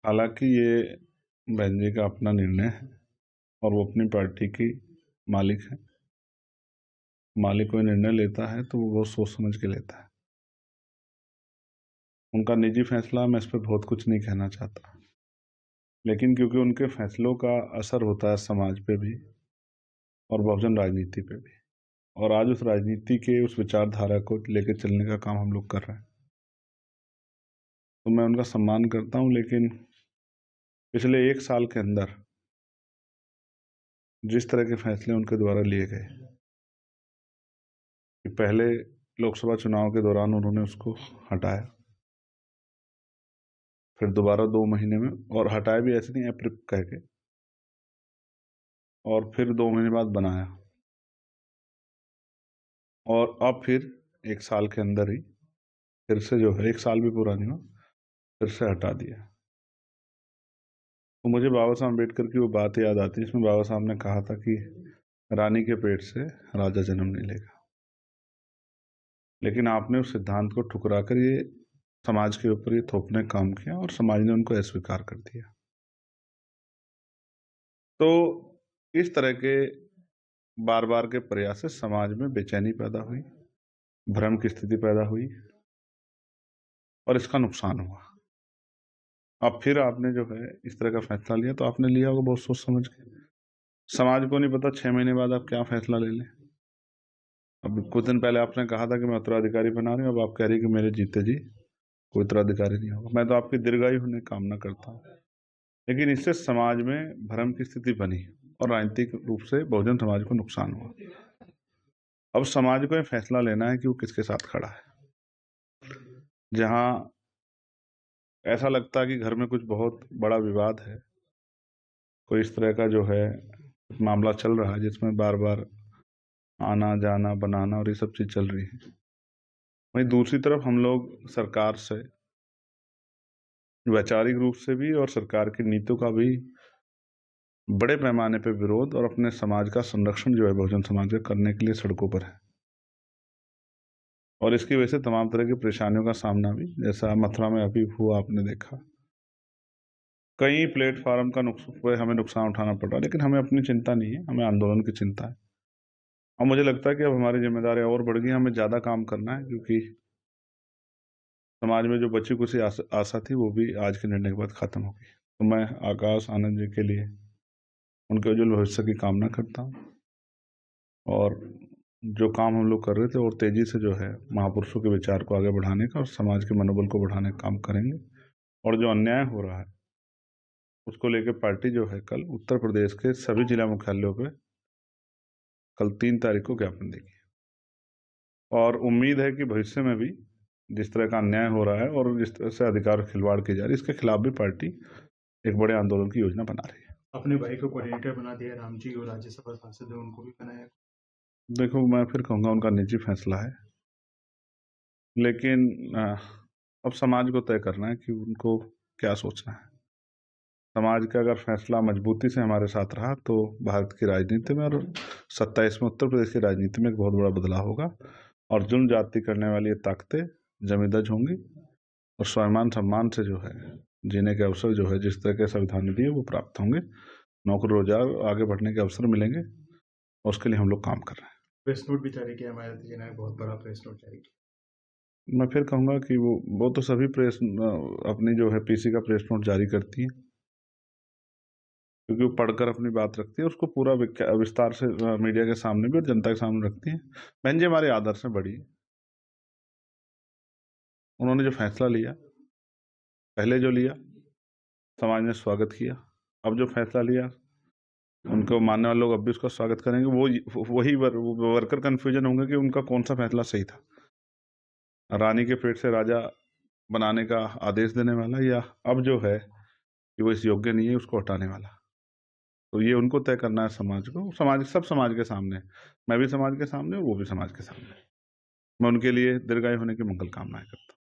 हालांकि ये बहन जी का अपना निर्णय है और वो अपनी पार्टी की मालिक है। मालिक कोई निर्णय लेता है तो वो बहुत सोच समझ के लेता है। उनका निजी फैसला, मैं इस पर बहुत कुछ नहीं कहना चाहता, लेकिन क्योंकि उनके फैसलों का असर होता है समाज पे भी और बहुजन राजनीति पे भी, और आज उस राजनीति के उस विचारधारा को लेकर चलने का काम हम लोग कर रहे हैं, तो मैं उनका सम्मान करता हूं। लेकिन पिछले 1 साल के अंदर जिस तरह के फैसले उनके द्वारा लिए गए कि पहले लोकसभा चुनाव के दौरान उन्होंने उसको हटाया, फिर दोबारा 2 महीने में, और हटाया भी ऐसे नहीं अप्रिप कह के, और फिर 2 महीने बाद बनाया, और अब फिर 1 साल के अंदर ही फिर से जो है 1 साल भी पूरा नहीं हुआ, फिर से हटा दिया। तो मुझे बाबा साहब अम्बेडकर की वो बात याद आती है जिसमें बाबा साहब ने कहा था कि रानी के पेट से राजा जन्म नहीं लेगा। लेकिन आपने उस सिद्धांत को ठुकरा कर ये समाज के ऊपर ये थोपने का काम किया और समाज ने उनको अस्वीकार कर दिया। तो इस तरह के बार बार के प्रयास से समाज में बेचैनी पैदा हुई, भ्रम की स्थिति पैदा हुई और इसका नुकसान हुआ। अब फिर आपने जो है इस तरह का फैसला लिया, तो आपने लिया होगा बहुत सोच समझ के। समाज को नहीं पता 6 महीने बाद आप क्या फैसला ले लें। अब कुछ दिन पहले आपने कहा था कि मैं उत्तराधिकारी बना रही हूँ, अब आप कह रही कि मेरे जीते जी कोई उत्तराधिकारी नहीं होगा। मैं तो आपकी दीर्घायु होने की कामना करता हूँ, लेकिन इससे समाज में भ्रम की स्थिति बनी और राजनीतिक रूप से बहुजन समाज को नुकसान हुआ। अब समाज को यह फैसला लेना है कि वो किसके साथ खड़ा है। जहां ऐसा लगता है कि घर में कुछ बहुत बड़ा विवाद है, कोई इस तरह का जो है मामला चल रहा है जिसमें बार बार आना जाना बनाना और ये सब चीज चल रही है, वहीं दूसरी तरफ हम लोग सरकार से वैचारिक रूप से भी और सरकार की नीतियों का भी बड़े पैमाने पर विरोध और अपने समाज का संरक्षण जो है बहुजन समाज का करने के लिए सड़कों पर है। और इसकी वजह से तमाम तरह की परेशानियों का सामना भी, जैसा मथुरा में अभी हुआ आपने देखा, कई प्लेटफार्म का हमें नुकसान उठाना पड़ा, लेकिन हमें अपनी चिंता नहीं है, हमें आंदोलन की चिंता है। और मुझे लगता है कि अब हमारी जिम्मेदारी और बढ़ गई, हमें ज़्यादा काम करना है, क्योंकि समाज में जो बची कुछ आशा थी वो भी आज के निर्णय के बाद खत्म हो गई। तो मैं आकाश आनंद जी के लिए उनके उज्जवल भविष्य की कामना करता हूँ, और जो काम हम लोग कर रहे थे और तेजी से जो है महापुरुषों के विचार को आगे बढ़ाने का और समाज के मनोबल को बढ़ाने का काम करेंगे। और जो अन्याय हो रहा है उसको लेकर पार्टी जो है कल उत्तर प्रदेश के सभी जिला मुख्यालयों पे कल 3 तारीख को ज्ञापन देगी, और उम्मीद है कि भविष्य में भी जिस तरह का अन्याय हो रहा है और जिस तरह से अधिकार खिलवाड़ की जा रही है, इसके खिलाफ भी पार्टी एक बड़े आंदोलन की योजना बना रही है। अपने भाई को कोऑर्डिनेटर बना दिया राम जी, और राज्यसभा सांसद है उनको भी बनाया। देखो, मैं फिर कहूँगा उनका निजी फैसला है, लेकिन अब समाज को तय करना है कि उनको क्या सोचना है। समाज का अगर फैसला मजबूती से हमारे साथ रहा तो भारत की राजनीति में और 27 में उत्तर प्रदेश की राजनीति में एक बहुत बड़ा बदलाव होगा, और जुल्म जाति करने वाली ये ताकतें जमींदज होंगी, और स्वाभिमान सम्मान से जो है जीने के अवसर जो है जिस तरह के संविधान ने दिए वो प्राप्त होंगे, नौकरी रोजगार आगे बढ़ने के अवसर मिलेंगे, और उसके लिए हम लोग काम कर रहे हैं। प्रेस नोट भी जारी किया हमारे जी ने, बहुत बड़ा प्रेस नोट जारी किया। मैं फिर कहूँगा कि वो तो सभी प्रेस अपनी जो है पीसी का प्रेस नोट जारी करती है, क्योंकि वो पढ़कर अपनी बात रखती है, उसको पूरा विस्तार से मीडिया के सामने भी और जनता के सामने रखती है। बहन जी हमारे आदर्श में बड़ी है, उन्होंने जो फैसला लिया, पहले जो लिया समाज ने स्वागत किया, अब जो फैसला लिया उनको मानने वाले लोग अब भी उसका स्वागत करेंगे। वही वर्कर कंफ्यूजन होंगे कि उनका कौन सा फैसला सही था, रानी के पेट से राजा बनाने का आदेश देने वाला, या अब जो है कि वो इस योग्य नहीं है उसको हटाने वाला। तो ये उनको तय करना है समाज को, सब समाज के सामने, मैं भी समाज के सामने, वो भी समाज के सामने। मैं उनके लिए दीर्घायु होने की मंगल कामनाएं करता हूँ।